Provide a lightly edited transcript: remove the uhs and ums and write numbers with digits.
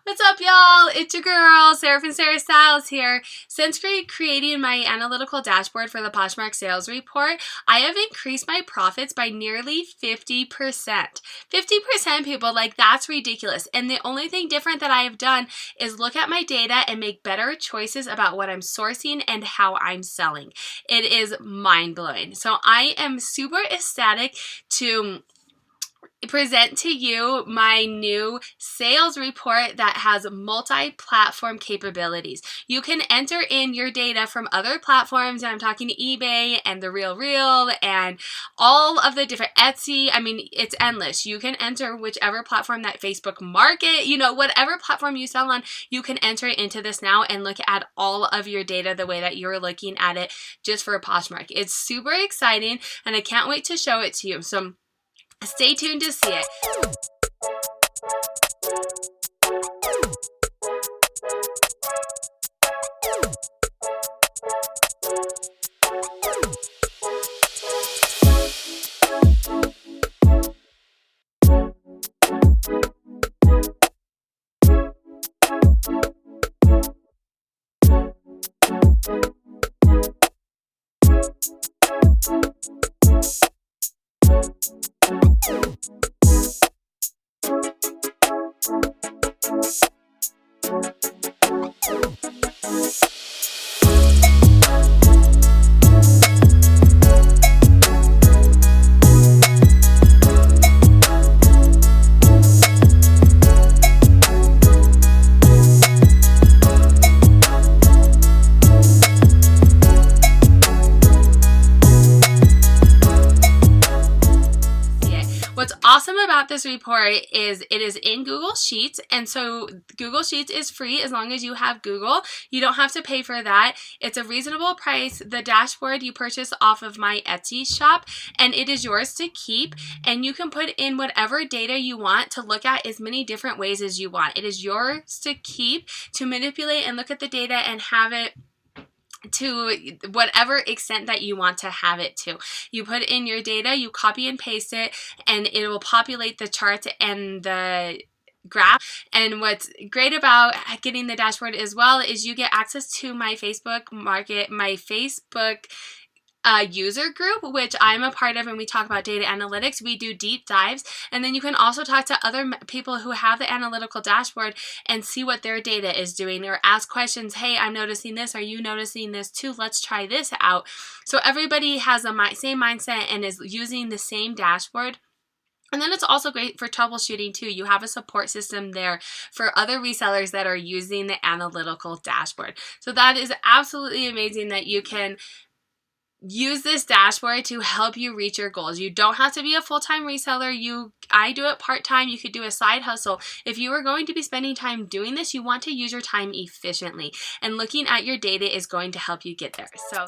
What's up, y'all? It's your girl, Sarah from Sarah Styles here. Since creating my analytical dashboard for the PoshMark Sales Report, I have increased my profits by nearly 50%. 50%, people, like that's ridiculous. And the only thing different that I have done is look at my data and make better choices about what I'm sourcing and how I'm selling. It is mind-blowing. So I am super ecstatic to present to you my new sales report that has multi-platform capabilities. You can enter in your data from other platforms, and I'm talking to eBay and The Real and all of the different Etsy. I mean, it's endless. You can enter whichever platform that Facebook Market, whatever platform you sell on, you can enter it into this now and look at all of your data the way that you're looking at it just for Poshmark. It's super exciting, and I can't wait to show it to you. So stay tuned to see it. What's awesome about this report is it is in Google Sheets, and so Google Sheets is free as long as you have Google. You don't have to pay for that. It's a reasonable price. The dashboard you purchase off of my Etsy shop, and it is yours to keep, and you can put in whatever data you want to look at as many different ways as you want. It is yours to keep, to manipulate and look at the data and have it to whatever extent that you want to have it to. You put in your data, you copy and paste it, and it will populate the chart and the graph. And what's great about getting the dashboard as well is you get access to my Facebook user group, which I'm a part of, and we talk about data analytics. We do deep dives, and then you can also talk to other people who have the analytical dashboard and see what their data is doing, or ask questions. Hey, I'm noticing this. Are you noticing this too? Let's try this out. So everybody has the same mindset and is using the same dashboard. And then it's also great for troubleshooting too. You have a support system there for other resellers that are using the analytical dashboard. So that is absolutely amazing that you can use this dashboard to help you reach your goals. You don't have to be a full-time reseller. I do it part-time. You could do a side hustle. If you are going to be spending time doing this, you want to use your time efficiently, and looking at your data is going to help you get there. So